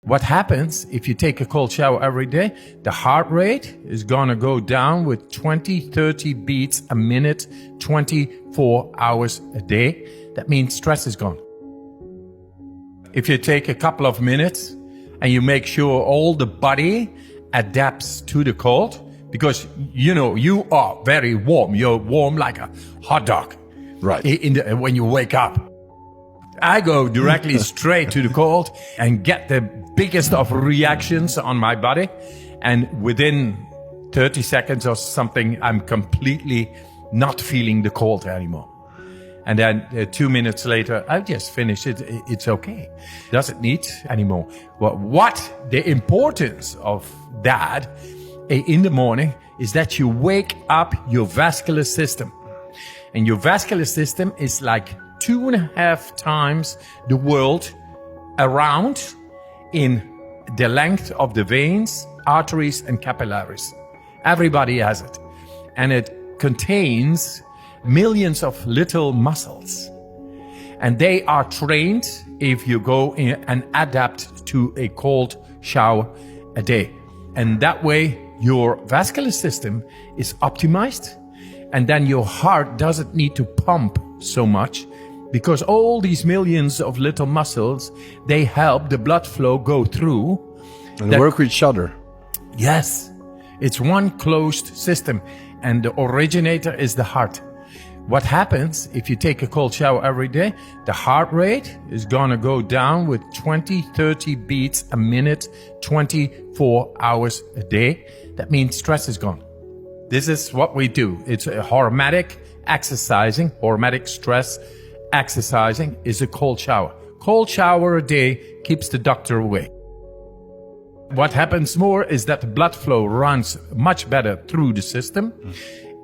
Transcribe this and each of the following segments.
What happens if you take a cold shower every day? The heart rate is going to go down with 20, 30 beats a minute, 24 hours a day. That means stress is gone. If you take a couple of minutes and you make sure all the body adapts to the cold, because you are very warm. You're warm like a hot dog. Right. When you wake up. I go directly straight to the cold and get the biggest of reactions on my body. And within 30 seconds or something, I'm completely not feeling the cold anymore. And then 2 minutes later, I just finish it. It's okay. Doesn't need anymore. What the importance of that in the morning is that you wake up your vascular system. And your vascular system is like 2.5 times the world around in the length of the veins, arteries, and capillaries. Everybody has it. And it contains millions of little muscles. And they are trained if you go in and adapt to a cold shower a day. And that way, your vascular system is optimized. And then your heart doesn't need to pump so much because all these millions of little muscles, they help the blood flow go through. And they work with each other. Yes. It's one closed system. And the originator is the heart. What happens if you take a cold shower every day? The heart rate is going to go down with 20, 30 beats a minute, 24 hours a day. That means stress is gone. This is what we do. It's a hormetic exercising, hormetic stress exercising is a cold shower. Cold shower a day keeps the doctor away. What happens more is that the blood flow runs much better through the system.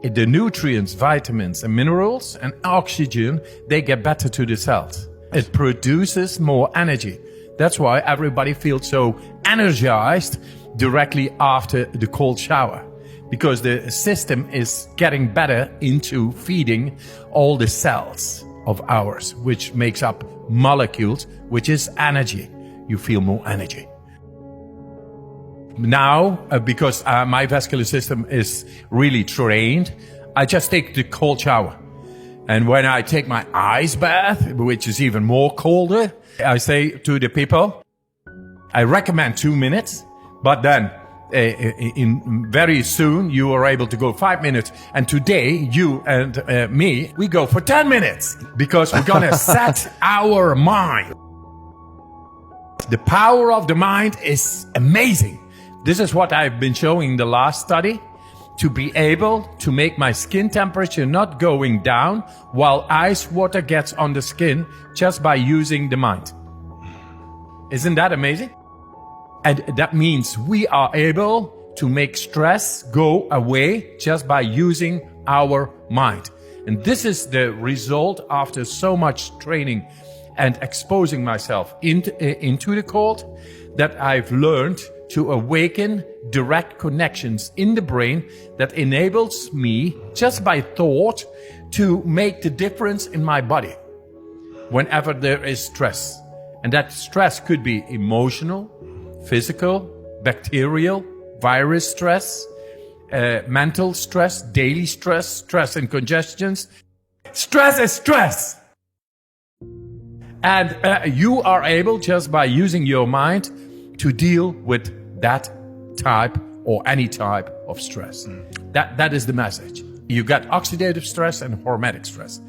The nutrients, vitamins and minerals and oxygen, they get better to the cells. It produces more energy. That's why everybody feels so energized directly after the cold shower. Because the system is getting better into feeding all the cells of ours, which makes up molecules, which is energy. You feel more energy. Now, because my vascular system is really trained, I just take the cold shower. And when I take my ice bath, which is even more colder, I say to the people, I recommend 2 minutes, but then in very soon you are able to go 5 minutes. And today, you and me, we go for 10 minutes because we're going to set our mind. The power of the mind is amazing. This is what I've been showing in the last study, to be able to make my skin temperature not going down while ice water gets on the skin just by using the mind. Isn't that amazing? And that means we are able to make stress go away just by using our mind. And this is the result after so much training and exposing myself into the cold, that I've learned to awaken direct connections in the brain that enables me, just by thought, to make the difference in my body whenever there is stress. And that stress could be emotional, physical, bacterial, virus stress, mental stress, daily stress, stress and congestions. Stress is stress. And you are able, just by using your mind, to deal with that type or any type of stress. That is the message. You got oxidative stress and hormetic stress.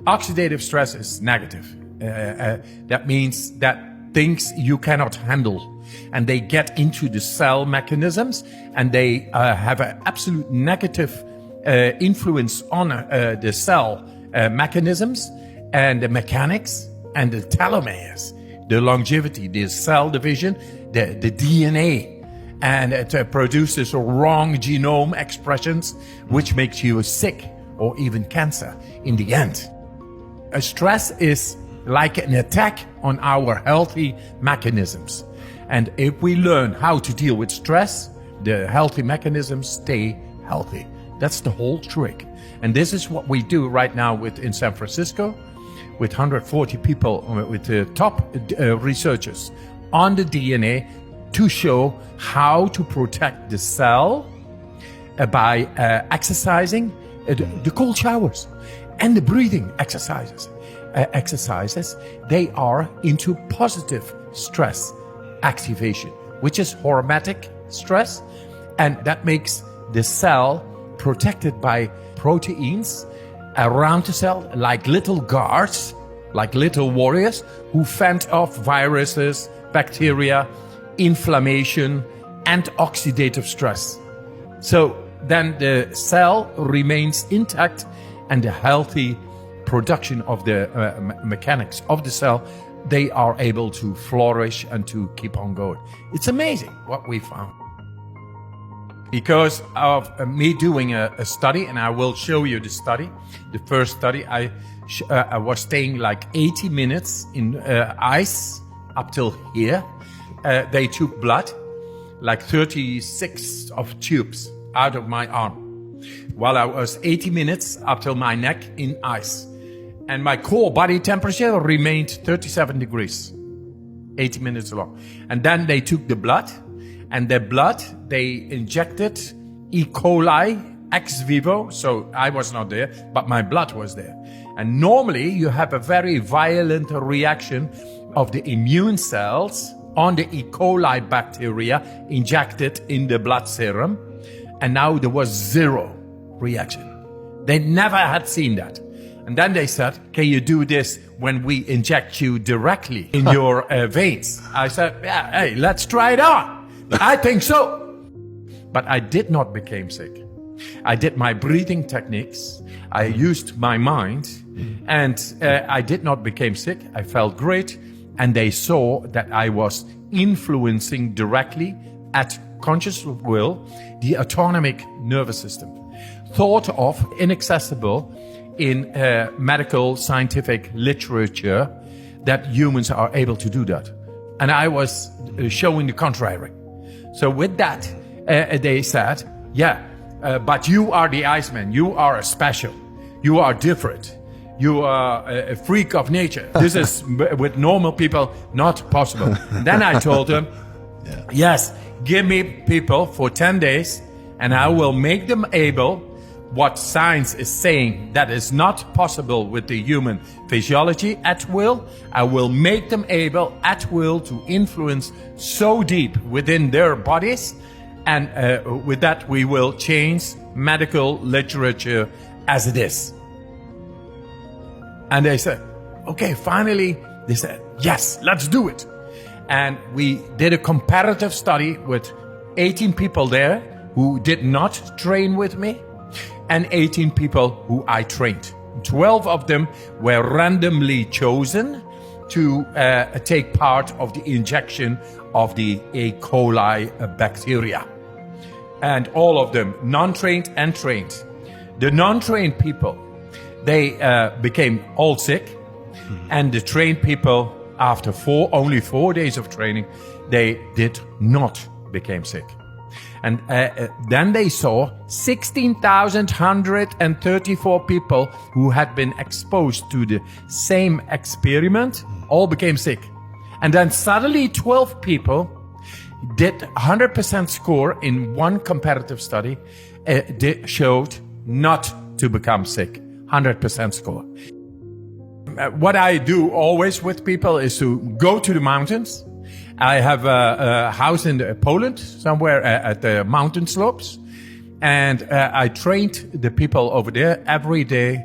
Oxidative stress is negative. That means that things you cannot handle, and they get into the cell mechanisms, and they have an absolute negative influence on the cell mechanisms and the mechanics and the telomeres, the longevity, the cell division, the DNA. And it produces wrong genome expressions, which makes you sick or even cancer in the end. Stress is like an attack on our healthy mechanisms. And if we learn how to deal with stress, the healthy mechanisms stay healthy. That's the whole trick. And this is what we do right now in San Francisco with 140 people, with the top researchers on the DNA to show how to protect the cell by exercising the cold showers and the breathing exercises. They are into positive stress activation, which is hormetic stress, and that makes the cell protected by proteins around the cell, like little guards, like little warriors who fend off viruses, bacteria, inflammation, and oxidative stress. So then the cell remains intact, and the healthy production of the mechanics of the cell, they are able to flourish and to keep on going. It's amazing what we found. Because of me doing a study, and I will show you the study. The first study, I was staying like 80 minutes in ice up till here. They took blood, like 36 of tubes out of my arm, while I was 80 minutes up till my neck in ice. And my core body temperature remained 37 degrees, 80 minutes long. And then they took the blood, and the blood, they injected E. coli ex vivo. So I was not there, but my blood was there. And normally you have a very violent reaction of the immune cells on the E. coli bacteria injected in the blood serum. And now there was zero reaction. They never had seen that. And then they said, can you do this when we inject you directly in your veins? I said, yeah, hey, let's try it on. I think so. But I did not become sick. I did my breathing techniques. I used my mind, and I did not become sick. I felt great. And they saw that I was influencing directly at conscious will the autonomic nervous system. Thought of inaccessible in medical scientific literature that humans are able to do that. And I was showing the contrary. So with that, they said, yeah, but you are the Iceman. You are special. You are different. You are a freak of nature. This is, with normal people, not possible. And then I told them, yes, give me people for 10 days, and I will make them able what science is saying that is not possible with the human physiology at will. I will make them able at will to influence so deep within their bodies. And with that, we will change medical literature as it is. And they said, okay, finally, they said, yes, let's do it. And we did a comparative study with 18 people there who did not train with me, and 18 people who I trained. 12 of them were randomly chosen to take part of the injection of the E. coli bacteria. And all of them, non-trained and trained. The non-trained people, they became all sick. And the trained people, after only 4 days of training, they did not become sick. And then they saw 16,134 people who had been exposed to the same experiment, all became sick. And then suddenly 12 people did 100% score in one comparative study, showed not to become sick, 100% score. What I do always with people is to go to the mountains. I have a house in Poland, somewhere at the mountain slopes. And I trained the people over there every day,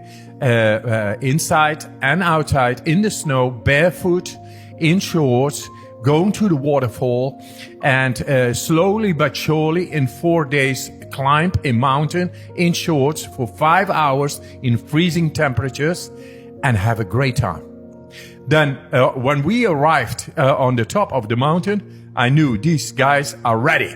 inside and outside, in the snow, barefoot, in shorts, going to the waterfall, and slowly but surely in 4 days climb a mountain in shorts for 5 hours in freezing temperatures and have a great time. Then when we arrived on the top of the mountain, I knew these guys are ready.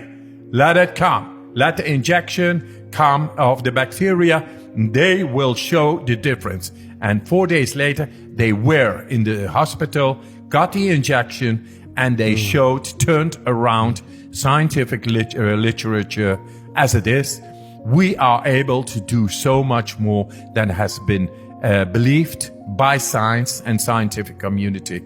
Let it come. Let the injection come of the bacteria. They will show the difference. And 4 days later, they were in the hospital, got the injection, and they turned around scientific literature as it is. We are able to do so much more than has been believed by science and scientific community.